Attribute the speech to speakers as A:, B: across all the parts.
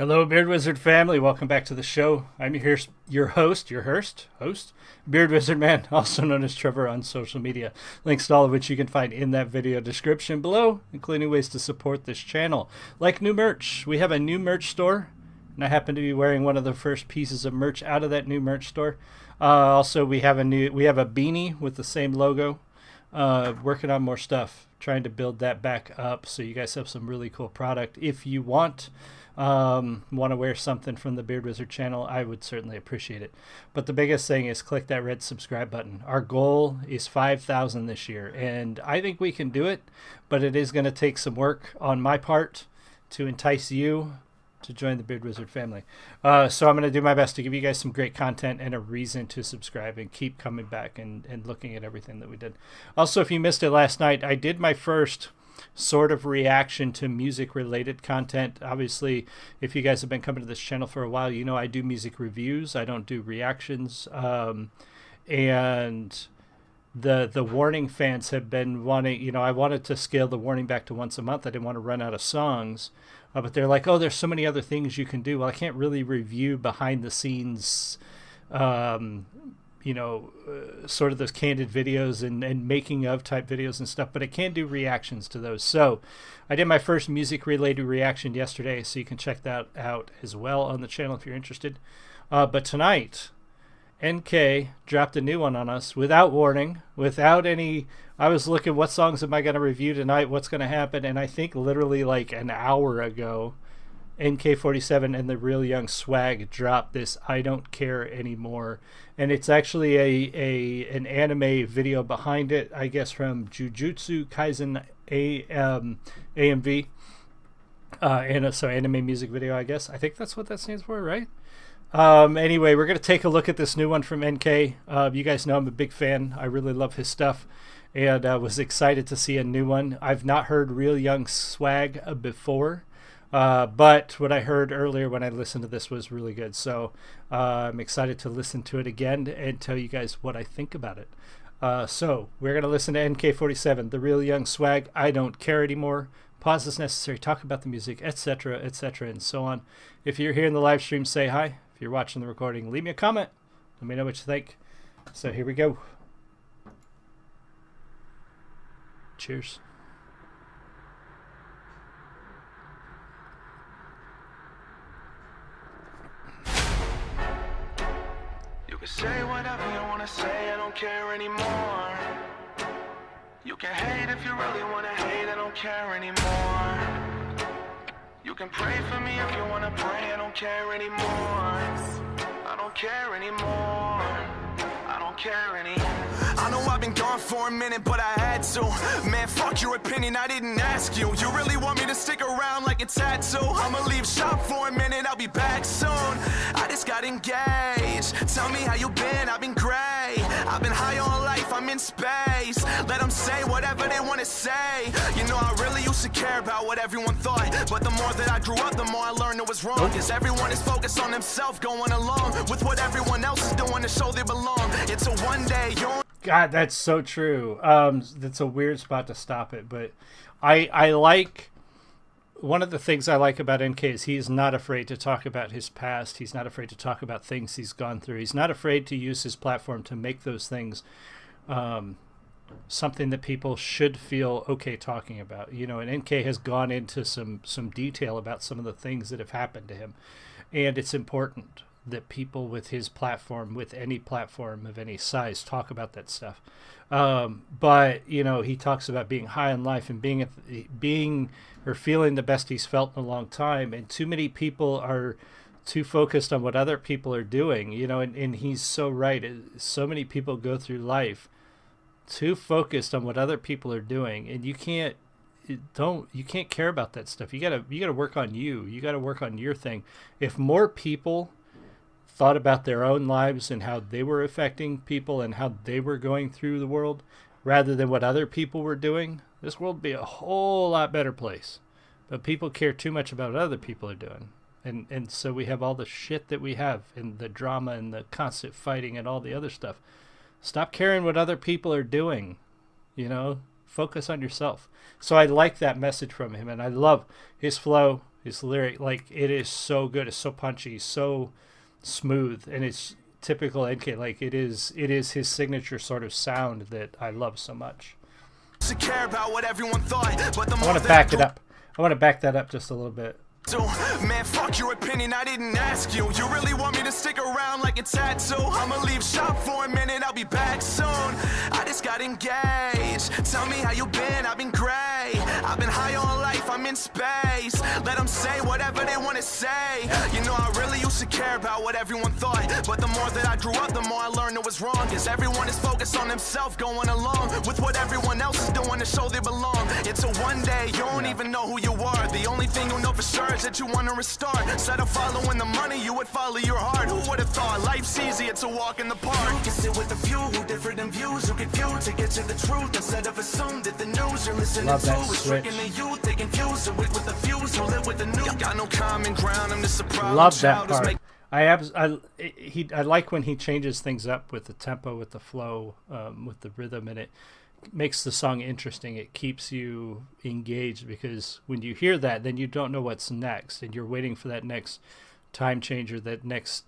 A: Hello, Beard Wizard family. Welcome back to the show. I'm your host, Beard Wizard Man, also known as Trevor on social media. Links to all of which you can find in that video description below, including ways to support this channel. Like new merch, we have a new merch store, and I happen to be wearing one of the first pieces of merch out of that new merch store. Also, we have a beanie with the same logo. Working on more stuff, trying to build that back up, so you guys have some really cool product. If you want to wear something from the Beard Wizard channel, I would certainly appreciate it. But the biggest thing is click that red subscribe button. Our goal is 5,000 this year, and I think we can do it, but it is going to take some work on my part to entice you to join the Beard Wizard family. So I'm going to do my best to give you guys some great content and a reason to subscribe and keep coming back and looking at everything that we did. Also, if you missed it last night, I did my first sort of reaction to music related content. Obviously, if you guys have been coming to this channel for a while, you know I do music reviews. I don't do reactions. And the warning fans have been wanting, I wanted to scale the warning back to once a month. I didn't want to run out of songs. But they're like, oh, there's so many other things you can do. Well, I can't really review behind the scenes, sort of those candid videos and making of type videos and stuff, but I can do reactions to those. So I did my first music related reaction yesterday, so you can check that out as well on the channel if you're interested. But tonight, NK dropped a new one on us without warning, without any. I was looking, what songs am I going to review tonight? What's going to happen? And I think literally like an hour ago, Enkay47 and the Real Young Swagg dropped this I Don't Care Anymore. And it's actually an anime video behind it, I guess from Jujutsu Kaisen AMV. So anime music video, I guess. I think that's what that stands for, right? Anyway, we're going to take a look at this new one from NK. You guys know I'm a big fan. I really love his stuff, and was excited to see a new one. I've not heard Real Young Swagg before, but what I heard earlier when I listened to this was really good. So I'm excited to listen to it again and tell you guys what I think about it. So we're going to listen to Enkay47, the Real Young Swagg, I Don't Care Anymore. Pause as necessary, talk about the music, etc., and so on. If you're here in the live stream, say hi. If you're watching the recording, leave me a comment. Let me know what you think. So here we go. Cheers.
B: You can say whatever you want to say, I don't care anymore. You can hate if you really want to hate, I don't care anymore. You can pray for me if you want to pray, I don't care anymore. I don't care anymore. I don't care anymore. I know I've been gone for a minute, but I had to. Man, fuck your opinion, I didn't ask you. You really want me to stick around like a tattoo? I'ma leave shop for a minute, I'll be back soon. I just got engaged. Tell me how you been, I've been great. I've been high on life, I'm in space. Let them say whatever they want to say. You know, I really used to care about what everyone thought, but the more that I grew up, the more I learned it was wrong. Cause everyone is focused on themselves, going along with what everyone else is doing to show they belong. Until one day you're...
A: God, that's so true. That's a weird spot to stop it, but I like, one of the things I like about NK is he is not afraid to talk about his past. He's not afraid to talk about things he's gone through. He's not afraid to use his platform to make those things something that people should feel okay talking about. And NK has gone into some detail about some of the things that have happened to him, and it's important that people with his platform, with any platform of any size, talk about that stuff. But he talks about being high in life and being or feeling the best he's felt in a long time. And too many people are too focused on what other people are doing, and he's so right. So many people go through life too focused on what other people are doing, and you can't care about that stuff. You gotta work on you. You gotta work on your thing. If more people thought about their own lives and how they were affecting people and how they were going through the world rather than what other people were doing, this world would be a whole lot better place. But people care too much about what other people are doing. And so we have all the shit that we have, and the drama and the constant fighting and all the other stuff. Stop caring what other people are doing. Focus on yourself. So I like that message from him, and I love his flow. His lyric, like, it is so good. It's so punchy, so smooth, and it's typical NK. Like, it is his signature sort of sound that I love so much.
B: Care about what everyone thought, but the
A: I want to back it up. I want to back that up just a little bit.
B: Man, fuck your opinion, I didn't ask you. You really want me to stick around like a tattoo? I'ma leave shop for a minute, I'll be back soon. I just got engaged. Tell me how you been, I've been great. I've been high on life, I'm in space. Let them say whatever they wanna say. You know, I really used to care about what everyone thought, but the more that I grew up, the more I learned it was wrong. Cause everyone is focused on themselves, going along with what everyone else is doing to show they belong. Until one day, you don't even know who you are. The only thing you know for sure that you want to restart. Instead of following the money, you would follow your heart. Who would have thought life's easy, it's a walk in the park? You can sit with a few who different in views, who confused to get to the truth instead of assume that the news you're listening
A: Love that
B: to is
A: switch.
B: tricking the youth. They confuse it with the fuse who live with the new. Got no common ground, I'm just a problem.
A: Love that part. I like when he changes things up with the tempo, with the flow, with the rhythm, and it makes the song interesting. It keeps you engaged, because when you hear that, then you don't know what's next, and you're waiting for that next time change, or that next,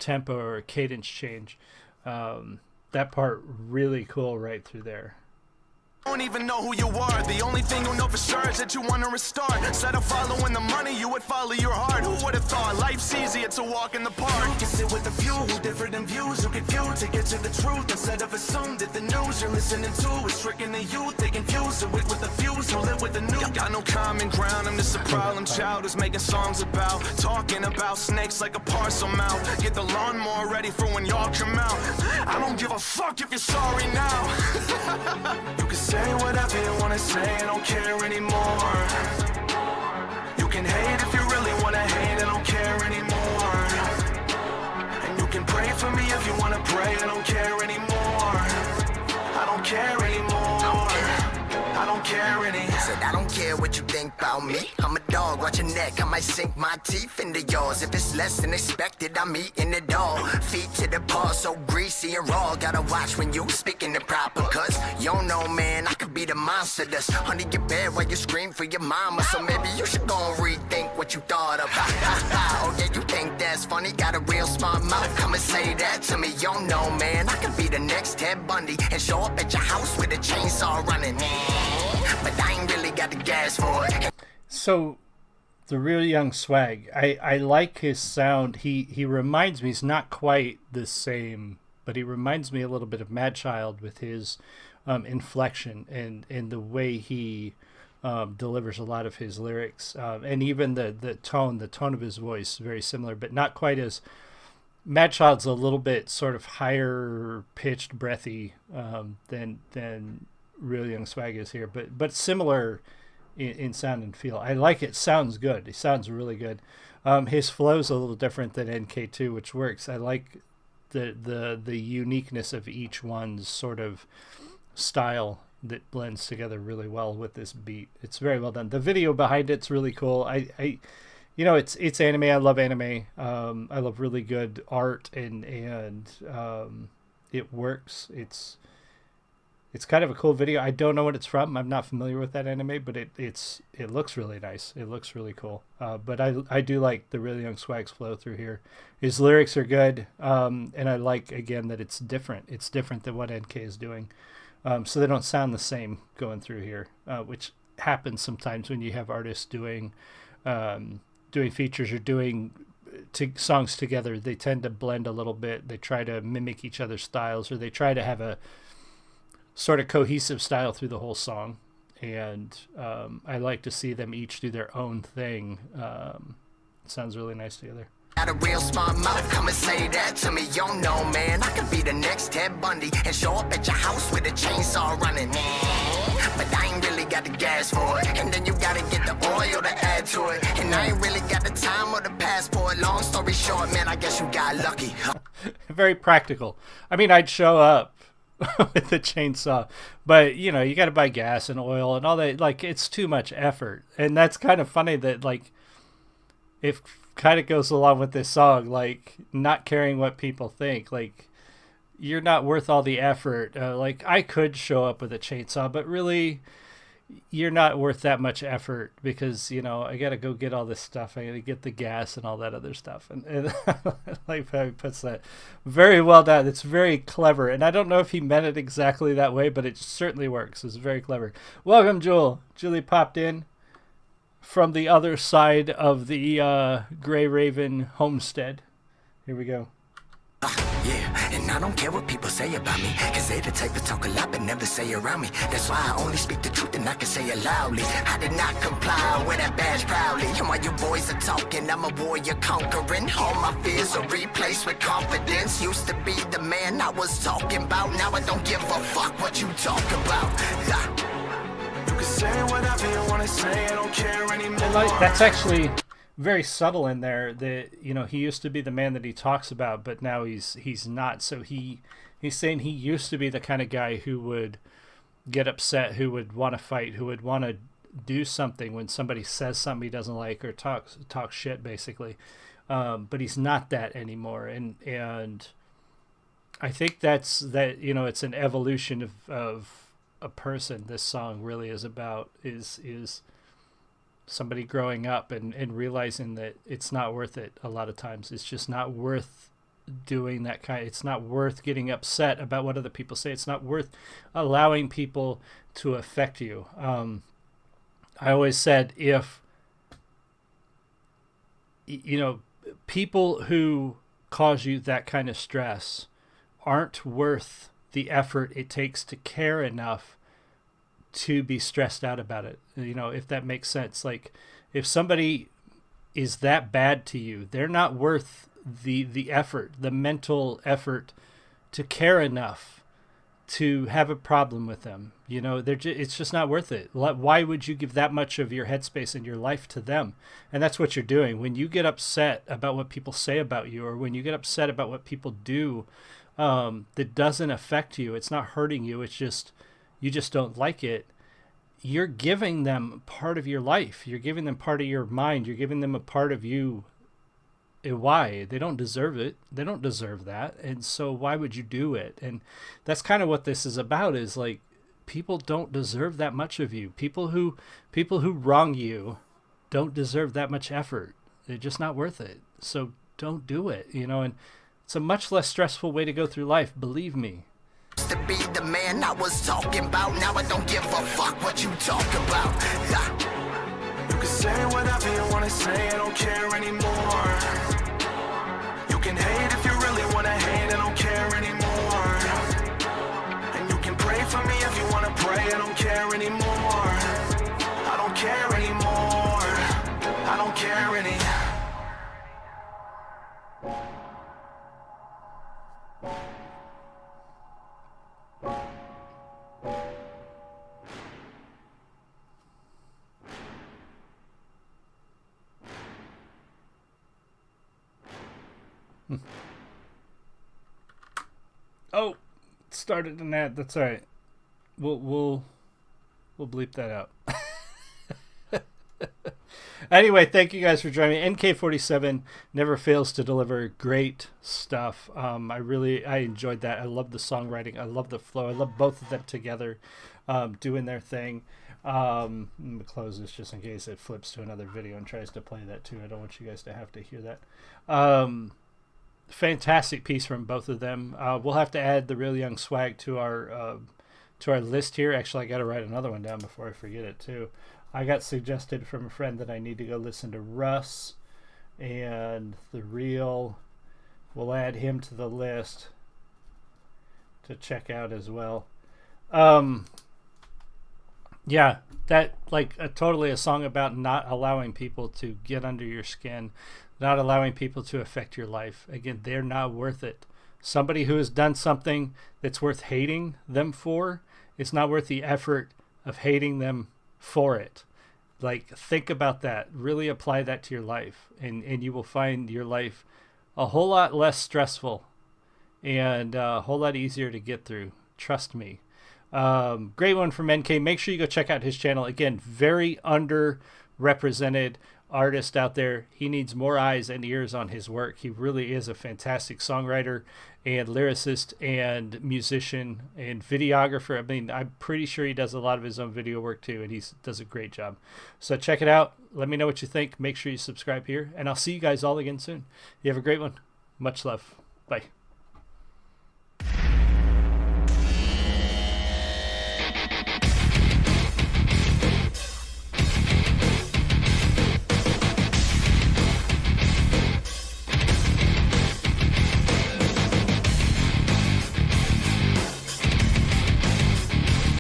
A: tempo or cadence change. That part really cool right through there.
B: Don't even know who you are. The only thing you know for sure is that you want to restart. Instead of following the money, you would follow your heart. Who would have thought life's easy, it's a walk in the park? You can sit with a few who different in views, who confused to get to the truth instead of assume that the news you're listening to is tricking the youth. They confuse it with the fuse who live with the new. Got no common ground, I'm just a problem child who's making songs about talking about snakes like a parcel mouth. Get the lawnmower ready for when y'all come out. I don't give a fuck if you're sorry now. You can say whatever you wanna say, I don't care anymore. You can hate if you really wanna hate, I don't care anymore. And you can pray for me if you wanna pray, I don't care anymore. I don't care anymore. I don't care anymore.
C: Said I don't care what you think about me. I'm a dog, watch your neck, I might sink my teeth into yours. If it's less than expected, I'm eating it all. Feet to the paws, so greasy and raw. Gotta watch when you speaking it proper, cause you don't know, man, I could be the monster that's under your bed while you scream for your mama. So maybe you should go and rethink what you thought of. Oh yeah, you think that's funny? Got a real smart mouth, come and say that to me. You don't know, man, I could be the next Ted Bundy and show up at your house with a chainsaw running. But I ain't really got the gas for it.
A: So, the real young Swagg, I like his sound. He reminds me, he's not quite the same, but he reminds me a little bit of Madchild with his inflection and the way he delivers a lot of his lyrics, and even the tone of his voice, very similar, but not quite as. Madchild's a little bit sort of higher pitched, breathy than real young Swagg is here, but similar in sound and feel. I like it. Sounds good. It sounds really good. His flow's a little different than NK2, which works. I like the uniqueness of each one's sort of style that blends together really well with this beat. It's very well done. The video behind it's really cool. It's anime. I love anime. I love really good art, and it works. It's kind of a cool video. I don't know what it's from. I'm not familiar with that anime, but it looks really nice. It looks really cool. But I do like the really young Swagg's flow through here. His lyrics are good, and I like, again, that it's different. It's different than what NK is doing, so they don't sound the same going through here, which happens sometimes when you have artists doing features or doing songs together. They tend to blend a little bit. They try to mimic each other's styles, or they try to have a sort of cohesive style through the whole song, and I like to see them each do their own thing. It sounds really nice together.
C: Got a real smart mouth, come and say that to me. You don't know, man, I could be the next Ted Bundy and show up at your house with a chainsaw running. But I ain't really got the gas for it, and then you gotta get the oil to add to it, and I ain't really got the time or the passport. Long story short, man, I guess you got lucky.
A: Very practical. I mean, I'd show up with the chainsaw, but you got to buy gas and oil and all that. Like, it's too much effort, and that's kind of funny that, like, it kind of goes along with this song, like, not caring what people think. Like, you're not worth all the effort. Like, I could show up with a chainsaw, but really, you're not worth that much effort because, you know, I got to go get all this stuff. I got to get the gas and all that other stuff. And I like how he puts that very well done. It's very clever. And I don't know if he meant it exactly that way, but it certainly works. It's very clever. Welcome, Jewel. Julie popped in from the other side of the Gray Raven homestead. Here we go.
C: Yeah, and I don't care what people say about me, cause they the type to talk a lot but never say around me. That's why I only speak the truth and I can say it loudly. I did not comply with that badge proudly. And while you boys are talking, I'm a warrior conquering. All my fears are replaced with confidence. Used to be the man I was talking about. Now I don't give a fuck what you talk about.
B: You can say whatever you wanna say, I don't care anymore.
A: That's actually very subtle in there. That, you know, he used to be the man that he talks about, but now he's not. So he's saying he used to be the kind of guy who would get upset, who would want to fight, who would want to do something when somebody says something he doesn't like or talk shit, basically. But he's not that anymore. And I think that, you know, it's an evolution of a person. This song really is about is somebody growing up and realizing that it's not worth it. A lot of times it's just not worth doing that kind. It's not worth getting upset about what other people say. It's not worth allowing people to affect you. I always said, if, you know, people who cause you that kind of stress aren't worth the effort it takes to care enough to be stressed out about it, you know, if that makes sense. Like, if somebody is that bad to you, they're not worth the effort, the mental effort to care enough to have a problem with them. You know, it's just not worth it. Why would you give that much of your headspace and your life to them? And that's what you're doing when you get upset about what people say about you, or when you get upset about what people do that doesn't affect you. It's not hurting you. It's just, you just don't like it. You're giving them part of your life. You're giving them part of your mind. You're giving them a part of you. Why? They don't deserve it. They don't deserve that. And so why would you do it? And that's kind of what this is about, is like, people don't deserve that much of you. People who wrong you don't deserve that much effort. They're just not worth it. So don't do it, you know, and it's a much less stressful way to go through life, believe me.
C: To be the man I was talking about. Now I don't give a fuck what you talk about.
B: You can say whatever you wanna say, I don't care anymore. You can hate if you really wanna hate, I don't care anymore. And you can pray for me if you wanna pray, I don't care anymore. I don't care anymore. I don't care anymore.
A: Oh, it started an ad. That's all right. We'll bleep that out. Anyway, thank you guys for joining me. Enkay47 never fails to deliver great stuff. I enjoyed that. I love the songwriting. I love the flow. I love both of them together, doing their thing. I'm going to close this just in case it flips to another video and tries to play that too. I don't want you guys to have to hear that. Fantastic piece from both of them. We'll have to add the Real Young Swagg to our list here. Actually, I got to write another one down before I forget it too. I got suggested from a friend that I need to go listen to Russ and the Real. We'll add him to the list to check out as well. Yeah, that totally a song about not allowing people to get under your skin, not allowing people to affect your life. Again, they're not worth it. Somebody who has done something that's worth hating them for, it's not worth the effort of hating them for it. Like, think about that. Really apply that to your life, and you will find your life a whole lot less stressful and a whole lot easier to get through. Trust me. Great one from NK. Make sure you go check out his channel. Again, very underrepresented artist out there, he needs more eyes and ears on his work. He really is a fantastic songwriter and lyricist and musician and videographer. I mean, I'm pretty sure he does a lot of his own video work too, and he does a great job. So check it out. Let me know what you think. Make sure you subscribe here, and I'll see you guys all again soon. You have a great one. Much love. Bye.